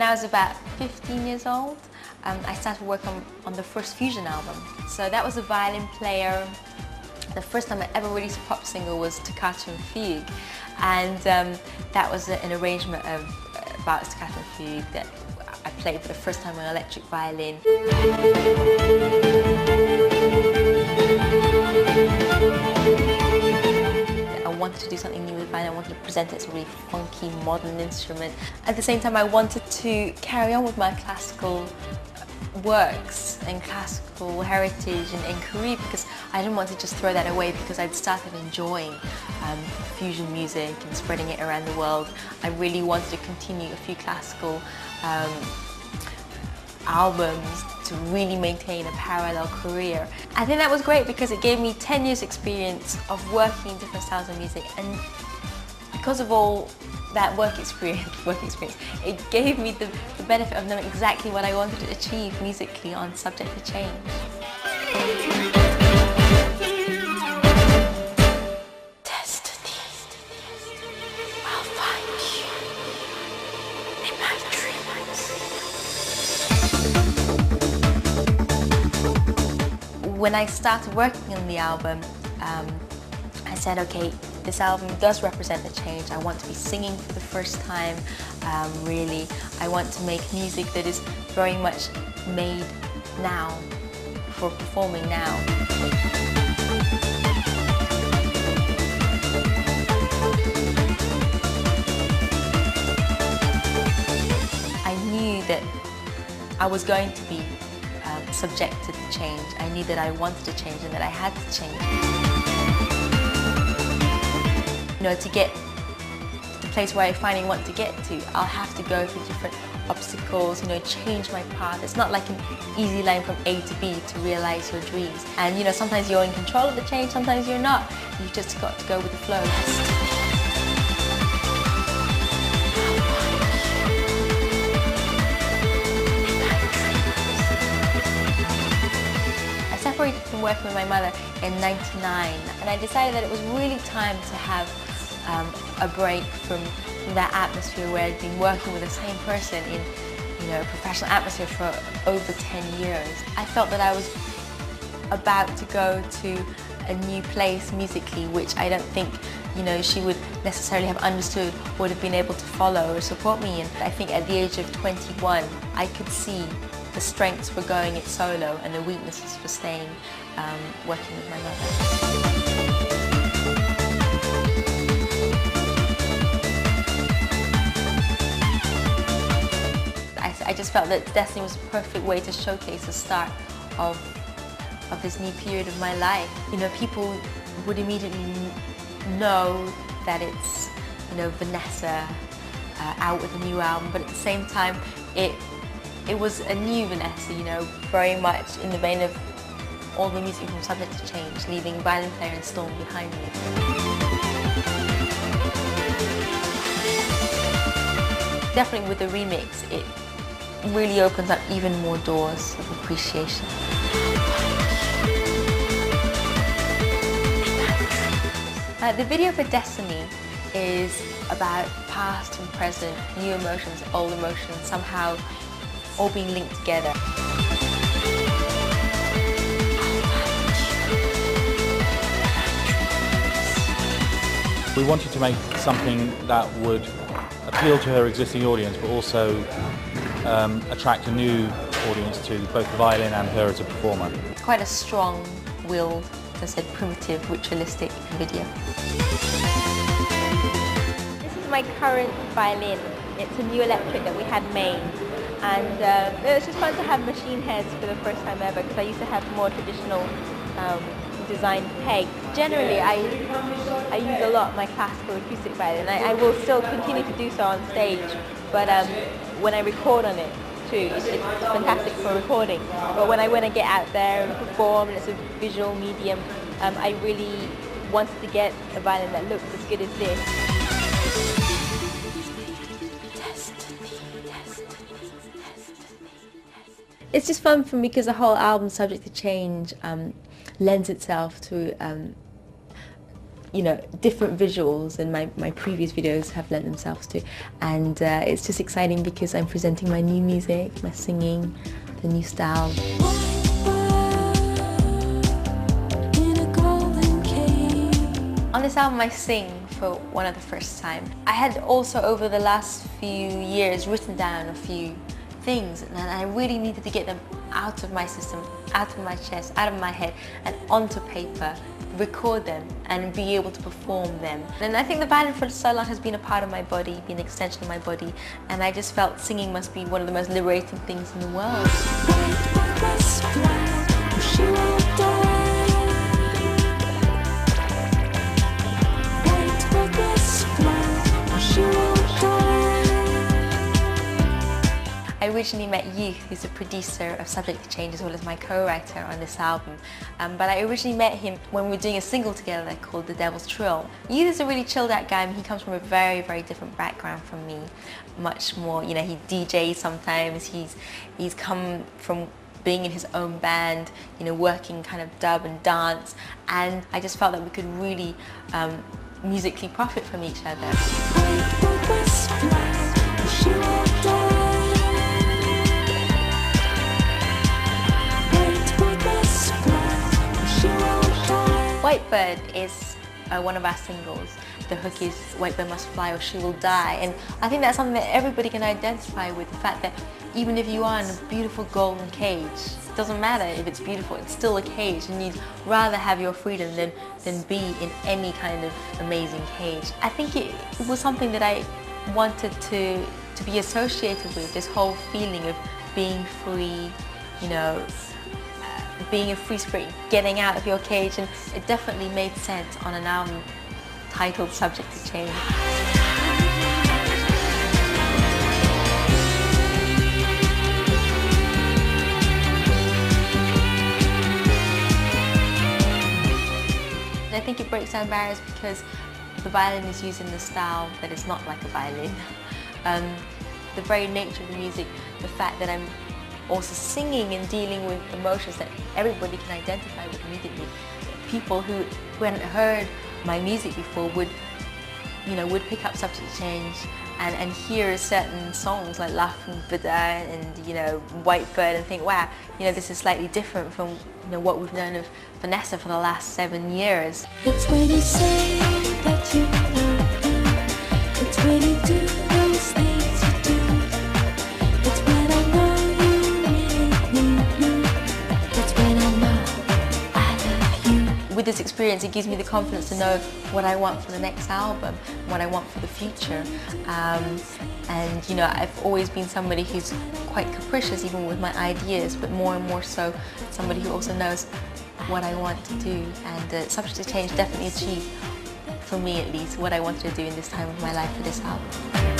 I was about 15 years old, I started working on the first fusion album. So that was a violin player. The first time I ever released a pop single was Staccato and Fugue, and that was an arrangement about Staccato and Fugue that I played for the first time on electric violin. I wanted to do something new with violin. I wanted to present it as a really funky, modern instrument. At the same time, I wanted to carry on with my classical works and classical heritage and career, because I didn't want to just throw that away, because I'd started enjoying fusion music and spreading it around the world. I really wanted to continue a few classical albums to really maintain a parallel career. I think that was great because it gave me 10 years experience of working in different styles of music, and because of all that work experience, it gave me the benefit of knowing exactly what I wanted to achieve musically on Subject to Change. Destiny, I'll find you in my dreams. When I started working on the album, I said, okay, this album does represent a change. I want to be singing for the first time, really. I want to make music that is very much made now, for performing now. I knew that I was going to be subjected to change. I knew that I wanted to change and that I had to change. You know, to get to the place where I finally want to get to, I'll have to go through different obstacles, you know, change my path. It's not like an easy line from A to B to realize your dreams. And you know, sometimes you're in control of the change, sometimes you're not. You've just got to go with the flow. I separated from working with my mother in '99, and I decided that it was really time to have a break from that atmosphere where I'd been working with the same person in, you know, a professional atmosphere for over 10 years. I felt that I was about to go to a new place musically, which I don't think, you know, she would necessarily have understood, would have been able to follow or support me in. I think at the age of 21, I could see the strengths for going it solo and the weaknesses for staying working with my mother. I just felt that Destiny was a perfect way to showcase the start of this new period of my life. You know, people would immediately know that it's, you know, Vanessa out with a new album, but at the same time, it was a new Vanessa, you know, very much in the vein of all the music from Subject to Change, leaving Violin Player and Storm behind me. Definitely with the remix, it really opens up even more doors of appreciation. The video for Destiny is about past and present, new emotions, old emotions, somehow all being linked together. We wanted to make something that would appeal to her existing audience, but also attract a new audience to both the violin and her as a performer. It's quite a strong-willed, as I said, primitive, ritualistic video. This is my current violin. It's a new electric that we had made, and it was just fun to have machine heads for the first time ever, because I used to have more traditional design peg. Generally, I use a lot my classical acoustic violin. I will still continue to do so on stage, but when I record on it too, it's fantastic for recording. But when I get out there and perform, and it's a visual medium, I really wanted to get a violin that looks as good as this. It's just fun for me because the whole album, Subject to Change, lends itself to you know, different visuals than my previous videos have lent themselves to, and it's just exciting because I'm presenting my new music, my singing, the new style. On this album I sing for one of the first time. I had also over the last few years written down a few things, and I really needed to get them out of my system, out of my chest, out of my head and onto paper, record them and be able to perform them. And I think the violin for so long has been a part of my body, been an extension of my body, and I just felt singing must be one of the most liberating things in the world. I originally met Youth, who's the producer of Subject to Change as well as my co-writer on this album. But I originally met him when we were doing a single together called The Devil's Trill. Youth is a really chilled out guy, and he comes from a very, very different background from me. Much more, you know, he DJs sometimes, he's come from being in his own band, you know, working kind of dub and dance, and I just felt that we could really musically profit from each other. Whitebird is one of our singles. The hook is "Whitebird must fly or she will die," and I think that's something that everybody can identify with, the fact that even if you are in a beautiful golden cage, it doesn't matter if it's beautiful, it's still a cage, and you'd rather have your freedom than be in any kind of amazing cage. I think it was something that I wanted to be associated with, this whole feeling of being free, you know, being a free spirit, getting out of your cage, and it definitely made sense on an album titled Subject to Change. I think it breaks down barriers because the violin is used in the style that is not like a violin. The very nature of the music, the fact that I'm also singing and dealing with emotions that everybody can identify with immediately. People who hadn't heard my music before would pick up Subject to Change and hear certain songs like Laughing Buddha and, you know, Whitebird, and think, wow, you know, this is slightly different from, you know, what we've known of Vanessa for the last 7 years. It's when you say that you love me. It's when you do those things you do. It's when I know you really need me. It's when I know I love you. With this experience, it gives me the confidence to know what I want for the next album, what I want for the future. And you know, I've always been somebody who's quite capricious even with my ideas, but more and more so somebody who also knows what I want to do. And Subject to Change definitely achieved, for me at least, what I wanted to do in this time of my life for this album.